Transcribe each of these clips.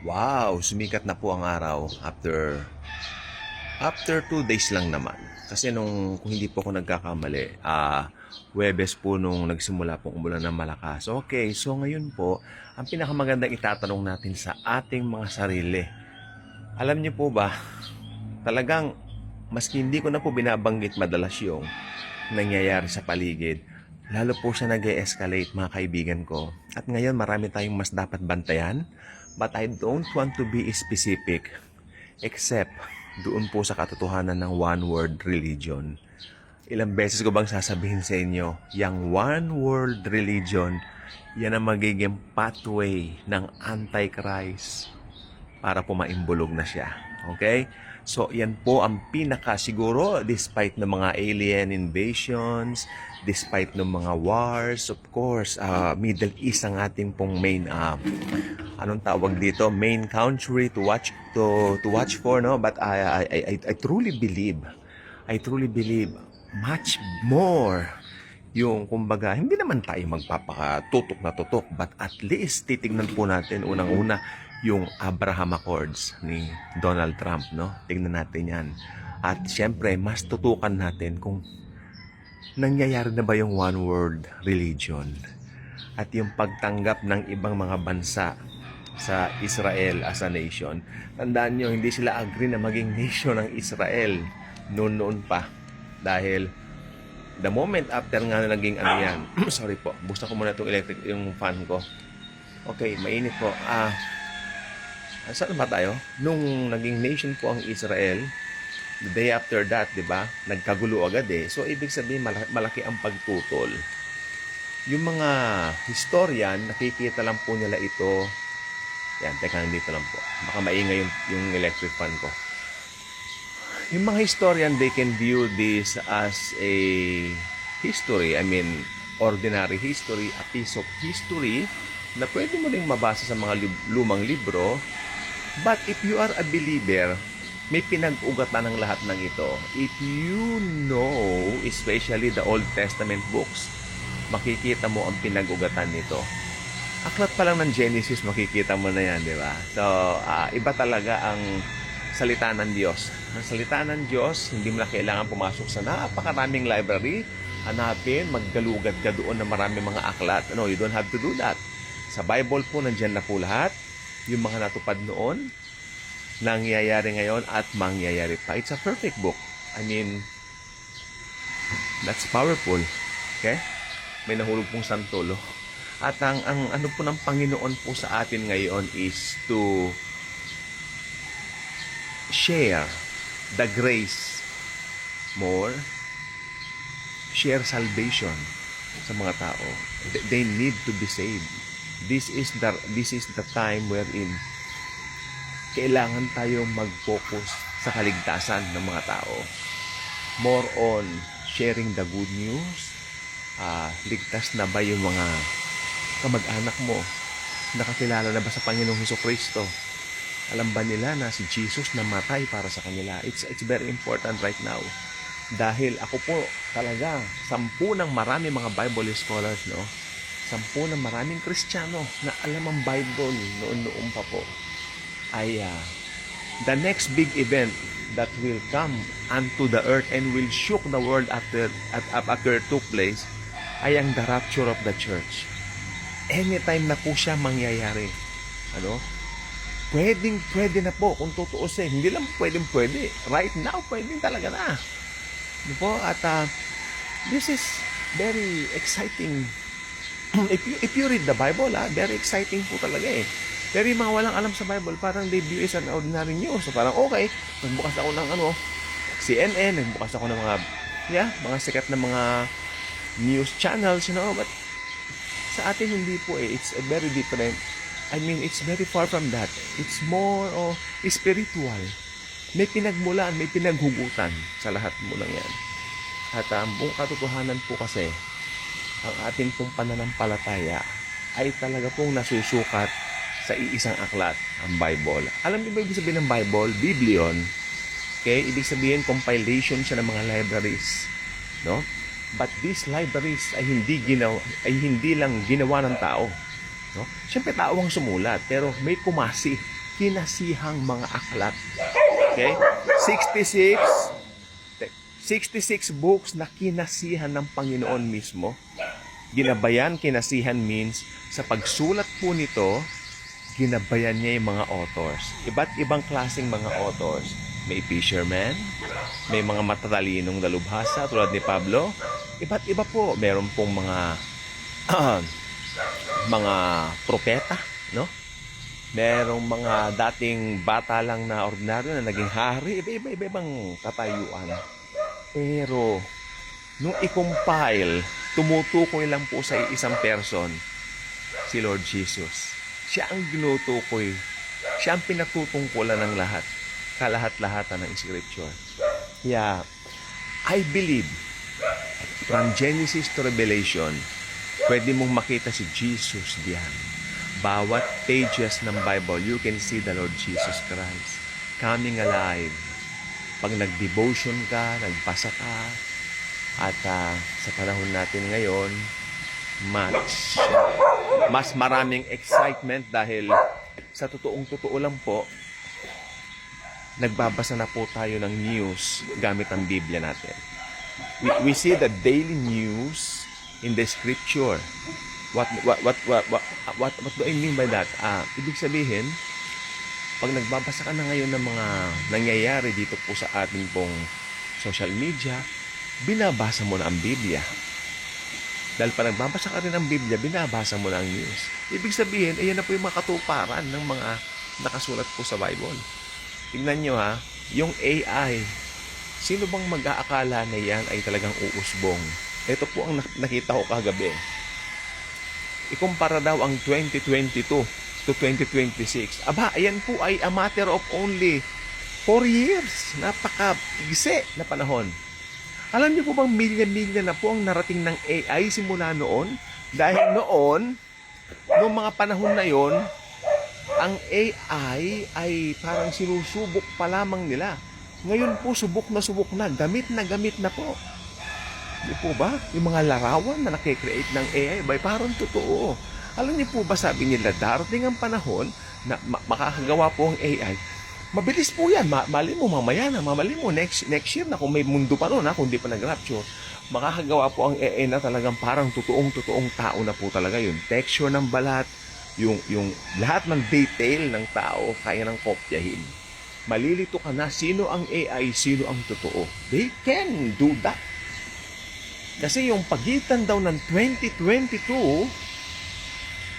Wow, sumikat na po ang araw after 2 days lang naman. Kasi kung hindi po ako nagkakamali, Huwebes po nung nagsimula pong umulan ng malakas. Okay, so ngayon po, ang pinakamagandang itatanong natin sa ating mga sarili. Alam niyo po ba, talagang maski hindi ko na po binabanggit madalas yung nangyayari sa paligid, lalo po siya nag-e-escalate mga kaibigan ko. At ngayon marami tayong mas dapat bantayan, but I don't want to be specific except doon po sa katotohanan ng one-world religion. Ilang beses ko bang sasabihin sa inyo, yung one-world religion, yan ang magiging pathway ng Antichrist para po maimbulog na siya. Okay? So, yan po ang pinaka siguro despite ng mga alien invasions, despite ng mga wars, of course, Middle East ang ating pong main anong tawag dito, main country to watch for, no? But I truly believe much more yung kumbaga, hindi naman tayo magpapakatutok na tutok, but at least titignan po natin unang-una yung Abraham Accords ni Donald Trump, no? Tingnan natin yan. At syempre, mas tutukan natin kung nangyayari na ba yung one world religion at yung pagtanggap ng ibang mga bansa sa Israel as a nation. Tandaan nyo, hindi sila agree na maging nation ng Israel noon pa. Dahil the moment after nga na naging ano yan, sorry po, buksan ko muna itong yung fan ko. Okay, mainit po. Saan ba tayo? Nung naging nation po ang Israel, the day after that, di ba, nagkagulo agad eh. So, ibig sabihin, malaki ang pagtutol. Yung mga historian, nakikita lang po nila ito. Yan, teka, dito lang po. Baka maingay yung electric fan ko. Yung mga historian, they can view this as a history. I mean, ordinary history, a piece of history na pwede mo rin mabasa sa mga lumang libro. But if you are a believer, may pinag-ugatan ng lahat ng ito. If you know, especially the Old Testament books, makikita mo ang pinag-ugatan nito. Aklat pa lang ng Genesis, makikita mo na yan, di ba? So, iba talaga ang salita ng Diyos. Ang salita ng Diyos, hindi mo na kailangan pumasok sa napakaraming library, hanapin, maggalugad ka doon na marami mga aklat. No, you don't have to do that. Sa Bible po, nandyan na po lahat. Yung mga natupad noon, nangyayari ngayon at mangyayari pa. It's a perfect book. I mean, that's powerful. Okay? May nahulog pong santolo. At ang ano po ng Panginoon po sa atin ngayon is to share the grace more, share salvation sa mga tao. They need to be saved. This is the time wherein kailangan tayo mag-focus sa kaligtasan ng mga tao. More on sharing the good news. Ligtas na ba yung mga kamag-anak mo? Nakakilala na ba sa Panginoong Hesukristo? Alam ba nila na si Jesus namatay para sa kanila? It's very important right now. Dahil ako po talaga, 10 ng marami mga Bible scholars, no? 10 ng maraming Kristiyano na alam ang Bible noon pa po ay the next big event that will come unto the earth and will shook the world after it took place ay ang the rapture of the church. Anytime na po siya mangyayari. Ano? Pwede na po kung tutuusin. Hindi lang pwede. Right now, pwedeng talaga na. Ano po? At this is very exciting. If you read the Bible, very exciting po talaga eh. Pero yung mga walang alam sa Bible, parang they view is an ordinary news. So parang okay, nagbukas ako ng CNN, nagbukas ako ng mga sikat na mga news channels, but sa atin hindi po eh. It's a very different. I mean, it's very far from that. It's more spiritual. May pinagmulan, may pinaghugutan sa lahat mo lang yan. At buong katotohanan po kasi, ang ating pong pananampalataya ay talaga pong nasusukat sa iisang aklat, ang Bible. Alam niyo ba ibig sabihin ng Bible? Biblion. Okay? Ibig sabihin, compilation siya ng mga libraries. No? But these libraries ay hindi lang ginawa ng tao. No? Siyempre, tao ang sumulat, pero may kumasi kinasihang mga aklat. Okay? 66 books na kinasihan ng Panginoon mismo. Ginabayan, kinasihan means sa pagsulat po nito, ginabayan niya yung mga authors. Iba't ibang klaseng mga authors. May fisherman, may mga matatalinong dalubhasa tulad ni Pablo. Iba't iba po. Meron pong mga mga propeta, no? Merong mga dating bata lang na ordinaryo na naging hari. Iba-ibang katayuan. Pero, nung i-compile, tumutukoy lang po sa isang person, si Lord Jesus. Siya ang tinutukoy. Siya ang pinatutungkulan ng lahat. Kalahat-lahatan ng Scripture. Yeah, I believe, from Genesis to Revelation, pwede mong makita si Jesus diyan. Bawat pages ng Bible, you can see the Lord Jesus Christ coming alive. Pag nag-devotion ka, nagbasa ka, at sa panahon natin ngayon, mas maraming excitement dahil sa totoo lang po, nagbabasa na po tayo ng news gamit ang Biblia natin. We see the daily news in the Scripture. What do I mean by that? Ibig sabihin, pag nagbabasa ka na ngayon ng mga nangyayari dito po sa ating pong social media, binabasa mo na ang Biblia. Dahil pag nagbabasa ka rin ng Biblia, binabasa mo na ang news. Ibig sabihin, ayan na po yung mga katuparan ng mga nakasulat po sa Bible. Tingnan nyo ha, yung AI, sino bang mag-aakala na yan ay talagang uusbong? Ito po ang nakita ko kagabi. Ikumpara daw ang 2022 to 2026. Aba, ayan po ay a matter of only 4 years. Napaka-igsi na panahon. Alam niyo po bang milya-milya na po ang narating ng AI simula noon? Dahil noong mga panahon na yon, ang AI ay parang sinusubok pa lamang nila. Ngayon po, subok na, gamit na po. Di po ba? Yung mga larawan na nakikreate ng AI, parang totoo. Alam niyo po ba, sabi nila, darating ang panahon na makakagawa po ang AI. Mabilis po yan. Mali mo mamaya na. Mali mo next year na kung may mundo pa noon, kung di pa nag-rapture. Makakagawa po ang AI na talagang parang totoong tao na po talaga yun. Texture ng balat, yung lahat ng detail ng tao, kaya nang kopyahin. Malilito ka na sino ang AI, sino ang totoo. They can do that. Kasi yung pagitan daw ng 2022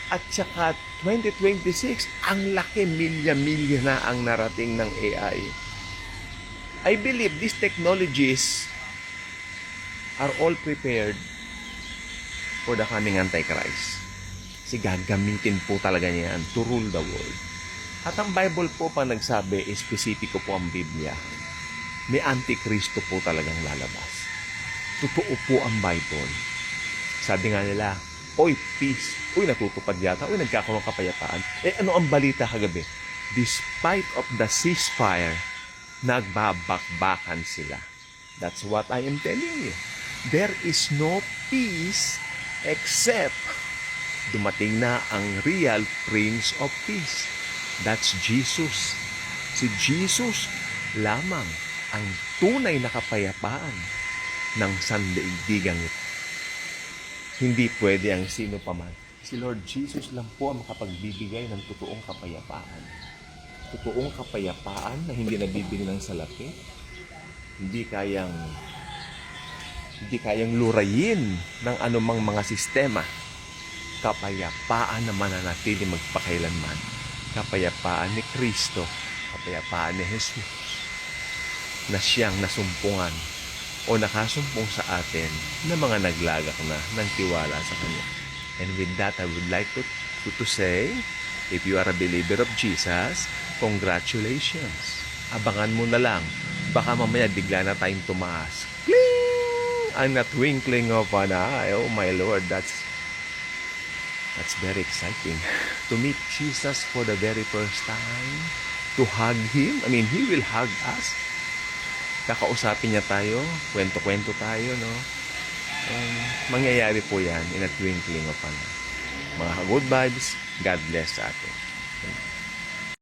at saka 2026, ang laki, milya-milya na ang narating ng AI. I believe these technologies are all prepared for the coming Antichrist. Kasi gagamitin po talaga niya yan to rule the world. At ang Bible po pa nagsabi, espesipiko po ang Biblia, may Antikristo po talagang lalabas. Totoo po ang Bible. Sabi nga nila, oy, peace. Uy, natutupad yata. Uy, nagkakaroon kapayapaan. Ano ang balita kagabi? Despite of the ceasefire, nagbabakbakan sila. That's what I am telling you. There is no peace except dumating na ang real Prince of Peace. That's Jesus. Si Jesus lamang ang tunay na kapayapaan ng sandaigdigang ito. Hindi pwede ang sino paman. Si Lord Jesus lang po ang makapagbibigay ng totoong kapayapaan. Totoong kapayapaan na hindi nabibili ng salapi. Hindi kayang lurayin ng anumang mga sistema. Kapayapaan na mananatili magpakailanman. Kapayapaan ni Kristo. Kapayapaan ni Jesus. Na siyang nasumpungan o nakasumpong sa atin na mga naglagak na ng tiwala sa Kanya. And with that, I would like to say, if you are a believer of Jesus, congratulations. Abangan mo na lang. Baka mamaya bigla na tayong tumaas. Kling! Ang twinkling of an eye. Oh my Lord, that's very exciting. To meet Jesus for the very first time. To hug Him. I mean, He will hug us. Kakausapin niya tayo, kwento-kwento tayo, no? Mangyayari po yan in a twinkling of an eye. Mga good vibes, God bless sa atin.